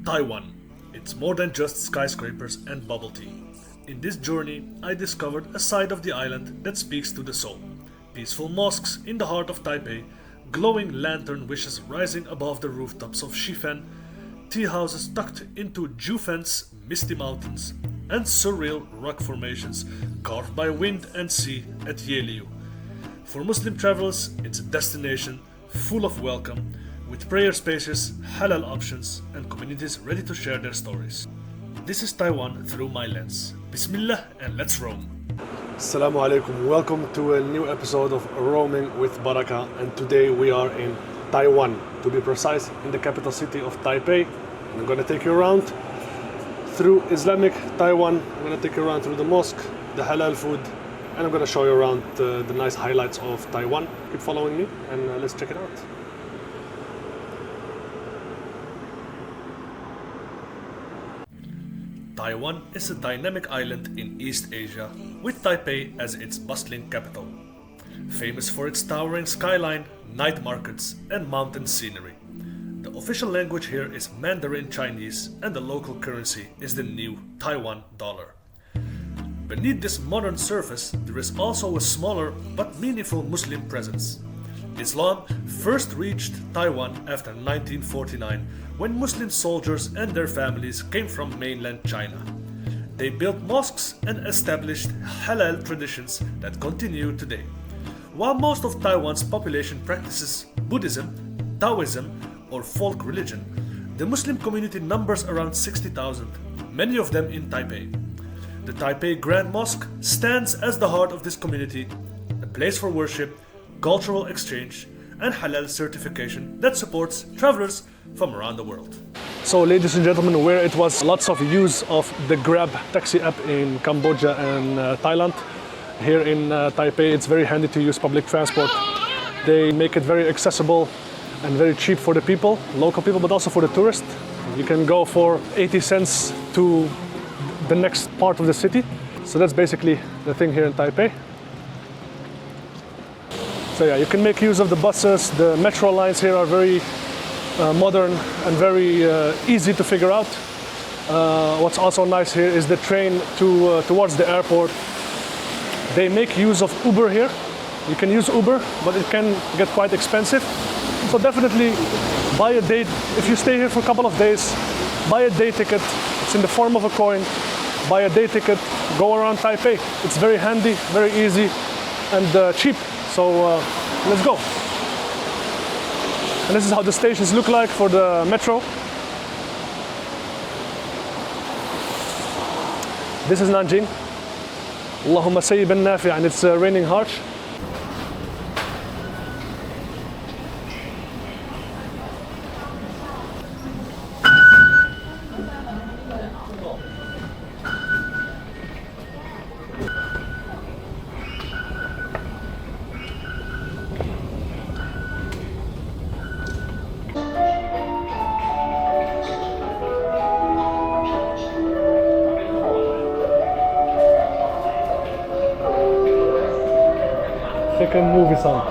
Taiwan. It's more than just skyscrapers and bubble tea. In this journey, I discovered a side of the island that speaks to the soul. Peaceful mosques in the heart of Taipei, glowing lantern wishes rising above the rooftops of Shifen, tea houses tucked into Jiufen's misty mountains, and surreal rock formations carved by wind and sea at Yehliu. For Muslim travelers, it's a destination full of welcome, with prayer spaces, halal options, and communities ready to share their stories. This is Taiwan through my lens. Bismillah and let's roam. Assalamu alaikum. Welcome to a new episode of Roaming with Baraka, and today we are in Taiwan, to be precise, in the capital city of Taipei. And I'm going to take you around through Islamic Taiwan. I'm going to take you around through the mosque, the halal food, and I'm going to show you around the nice highlights of Taiwan. Keep following me and let's check it out. Taiwan is a dynamic island in East Asia, with Taipei as its bustling capital. Famous for its towering skyline, night markets, and mountain scenery. The official language here is Mandarin Chinese, and the local currency is the new Taiwan dollar. Beneath this modern surface, there is also a smaller but meaningful Muslim presence. Islam first reached Taiwan after 1949, when Muslim soldiers and their families came from mainland China. They built mosques and established halal traditions that continue today. While most of Taiwan's population practices Buddhism, Taoism, or folk religion, the Muslim community numbers around 60,000, many of them in Taipei. The Taipei Grand Mosque stands as the heart of this community, a place for worship, cultural exchange, and halal certification that supports travelers from around the world. So, ladies and gentlemen, where it was lots of use of the Grab taxi app in Cambodia and Thailand, here in Taipei it's very handy to use public transport. They make it very accessible and very cheap for the people, local people, but also for the tourists. You can go for 80 cents to the next part of the city. So that's basically the thing here in Taipei. So yeah, you can make use of the buses. The metro lines here are very modern and very easy to figure out. What's also nice here is the train towards the airport. They make use of Uber here. You can use Uber, but it can get quite expensive. So definitely buy a day. If you stay here for a couple of days, buy a day ticket. It's in the form of a coin. Buy a day ticket, go around Taipei. It's very handy, very easy, and cheap. So let's go. And this is how the stations look like for the metro. This is Nanjing. Allahumma sayyiban nafi', and it's raining harsh. Second movie sound.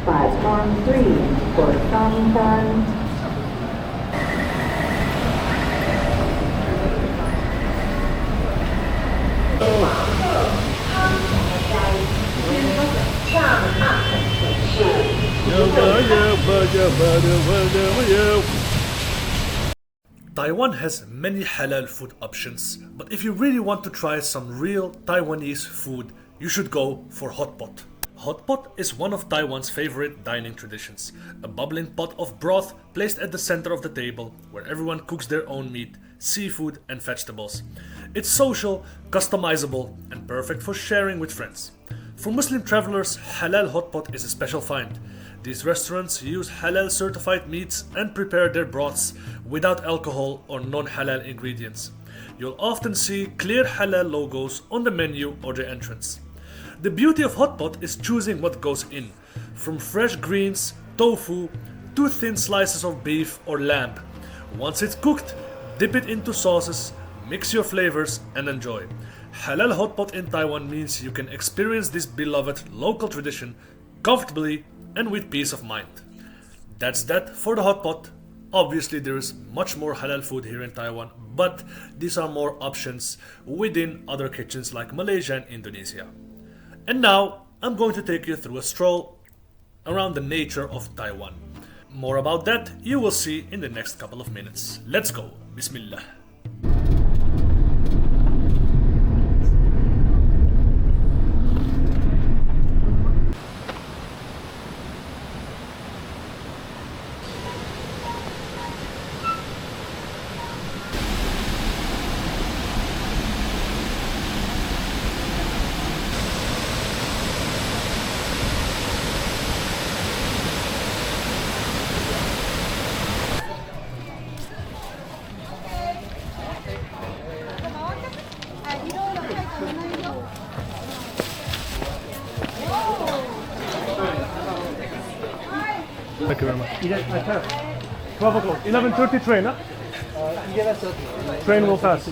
Platform 3 for Songsan. Taiwan has many halal food options, but if you really want to try some real Taiwanese food, you should go for hotpot. Hotpot is one of Taiwan's favorite dining traditions, a bubbling pot of broth placed at the center of the table where everyone cooks their own meat, seafood and vegetables. It's social, customizable and perfect for sharing with friends. For Muslim travelers, halal hotpot is a special find. These restaurants use halal certified meats and prepare their broths without alcohol or non-halal ingredients. You'll often see clear halal logos on the menu or the entrance. The beauty of hotpot is choosing what goes in, from fresh greens, tofu, 2 thin slices of beef or lamb. Once it's cooked, dip it into sauces, mix your flavors, and enjoy. Halal hotpot in Taiwan means you can experience this beloved local tradition comfortably and with peace of mind. That's that for the hotpot. Obviously, there is much more halal food here in Taiwan, but these are more options within other kitchens like Malaysia and Indonesia. And now, I'm going to take you through a stroll around the nature of Taiwan. More about that you will see in the next couple of minutes. Let's go. Bismillah. Thank you very much. 12 o'clock, 11:30 train, huh? Train will pass.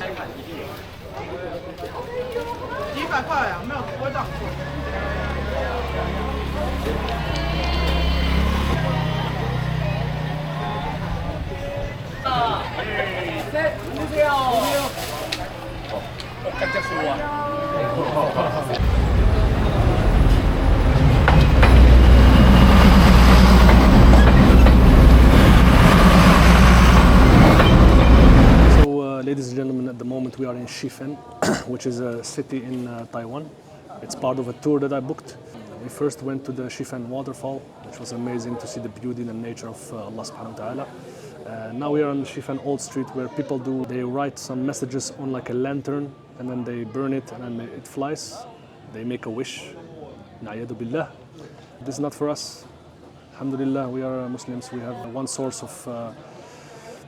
100%. Ladies and gentlemen, at the moment we are in Shifen, which is a city in Taiwan. It's part of a tour that I booked. We first went to the Shifen waterfall, which was amazing to see the beauty and the nature of Allah subhanahu wa ta'ala. Now we are on Shifen Old Street where people they write some messages on like a lantern and then they burn it and then it flies. They make a wish. Na'yadu billah. This is not for us. Alhamdulillah, we are Muslims. We have one source of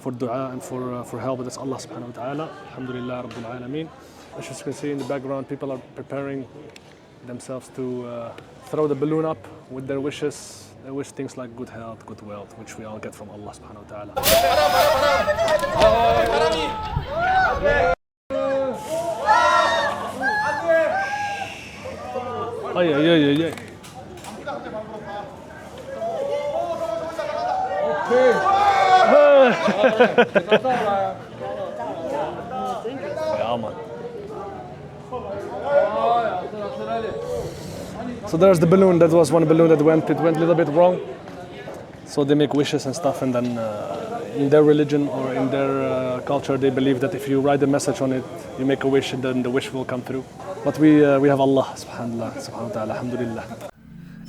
for dua and for help, that's Allah subhanahu wa ta'ala. Alhamdulillah Rabbil Alameen. As you can see in the background, people are preparing themselves to throw the balloon up with their wishes. They wish things like good health, good wealth, which we all get from Allah subhanahu wa ta'ala. Ay, ay, ay, ay, ay. Okay. Yeah, man. So there's the balloon. That was one balloon that went a little bit wrong. So they make wishes and stuff, and then in their religion or in their culture, they believe that if you write a message on it, you make a wish, and then the wish will come through. But we have Allah subhanahu wa ta'ala, alhamdulillah.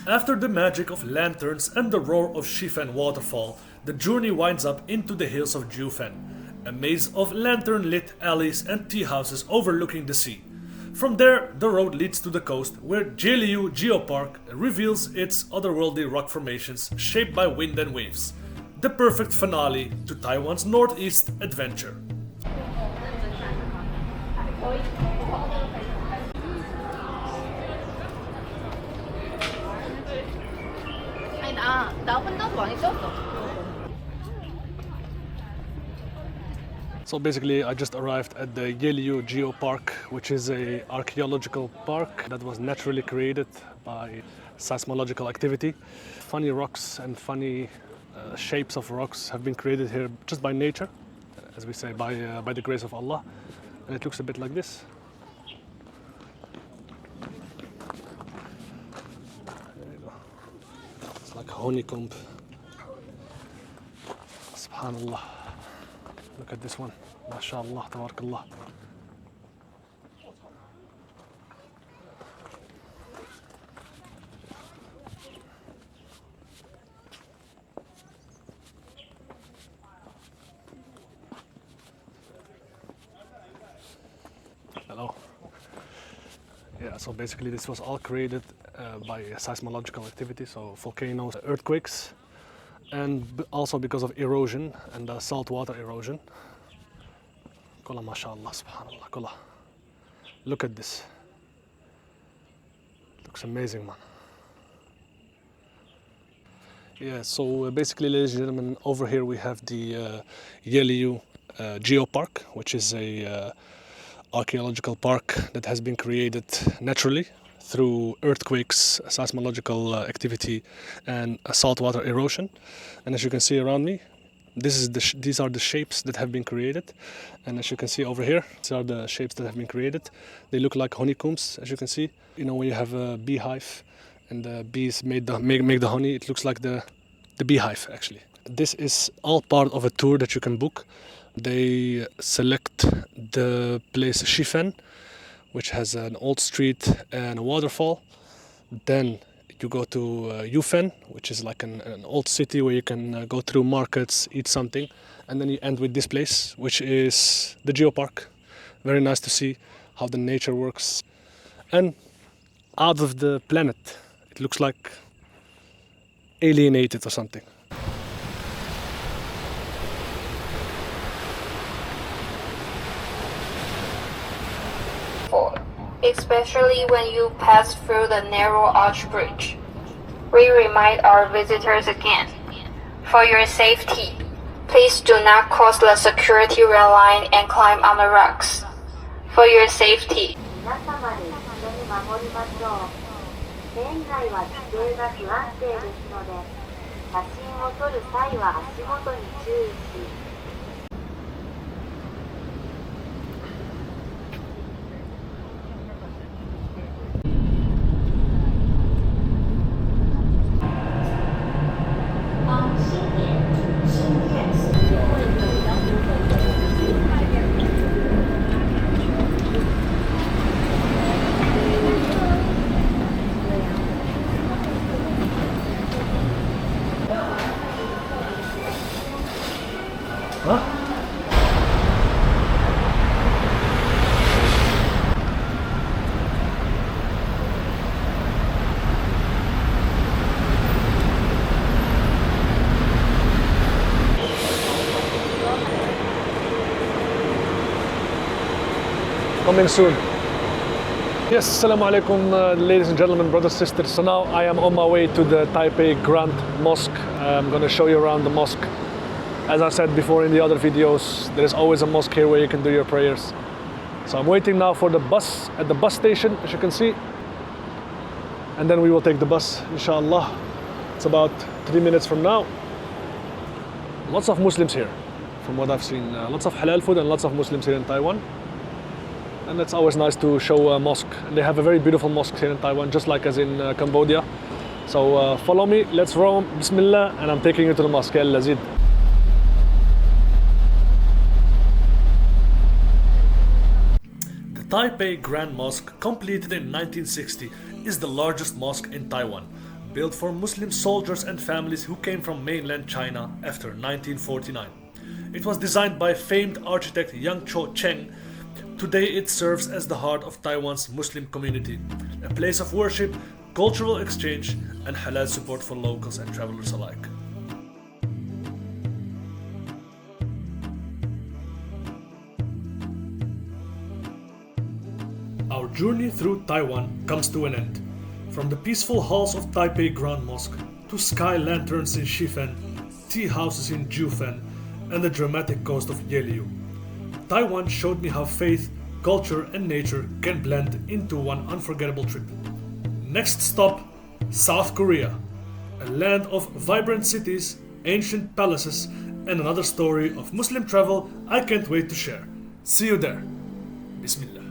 After the magic of lanterns and the roar of Shifen waterfall, the journey winds up into the hills of Jiufen, a maze of lantern-lit alleys and tea houses overlooking the sea. From there, the road leads to the coast, where Yehliu Geopark reveals its otherworldly rock formations shaped by wind and waves. The perfect finale to Taiwan's northeast adventure. So basically I just arrived at the Yehliu Geopark, which is an archaeological park that was naturally created by seismological activity. Funny rocks and funny shapes of rocks have been created here just by nature, as we say, by the grace of Allah. And it looks a bit like this. There you go. It's like honeycomb. Subhanallah. Look at this one. MashaAllah, tabarakallah. Hello. Yeah, so basically this was all created by seismological activity, so volcanoes, earthquakes, and also because of erosion and saltwater erosion. Kola, mashallah, subhanallah, kola. Look at this. Looks amazing, man. Yeah, so basically, ladies and gentlemen, over here we have the Yehliu Geopark, which is a archaeological park that has been created naturally through earthquakes, seismological activity, and saltwater erosion. And as you can see around me, these are the shapes that have been created. And as you can see over here, these are the shapes that have been created. They look like honeycombs, as you can see. You know, when you have a beehive and the bees make the honey, it looks like the beehive actually. This is all part of a tour that you can book. They select the place Shifen, which has an old street and a waterfall. Then you go to Jiufen, which is like an old city where you can go through markets, eat something, and then you end with this place, which is the Geopark. Very nice to see how the nature works. And out of the planet, it looks like alienated or something. Especially when you pass through the narrow arch bridge. We remind our visitors again, for your safety, please do not cross the security rail line and climb on the rocks. For your safety. 皆様で一緒に守りましょう。現在は地形が不安定ですので、写真を撮る際は足元に注意し、Coming soon. Yes, assalamu alaikum, ladies and gentlemen, brothers and sisters. So now I am on my way to the Taipei Grand Mosque. I'm going to show you around the mosque. As I said before in the other videos, there is always a mosque here where you can do your prayers. So I'm waiting now for the bus at the bus station, as you can see. And then we will take the bus, inshallah. It's about 3 minutes from now. Lots of Muslims here, from what I've seen. Lots of halal food and lots of Muslims here in Taiwan. And it's always nice to show a mosque. They have a very beautiful mosque here in Taiwan, just like as in Cambodia. So follow me, let's roam, Bismillah, and I'm taking you to the mosque, Al Lazid. The Taipei Grand Mosque, completed in 1960, is the largest mosque in Taiwan, built for Muslim soldiers and families who came from mainland China after 1949. It was designed by famed architect Yang Cho Cheng. Today it serves as the heart of Taiwan's Muslim community, a place of worship, cultural exchange, and halal support for locals and travelers alike. Our journey through Taiwan comes to an end. From the peaceful halls of Taipei Grand Mosque to sky lanterns in Shifen, tea houses in Jiufen, and the dramatic coast of Yehliu, Taiwan showed me how faith, culture, and nature can blend into one unforgettable trip. Next stop, South Korea, a land of vibrant cities, ancient palaces, and another story of Muslim travel I can't wait to share. See you there. Bismillah.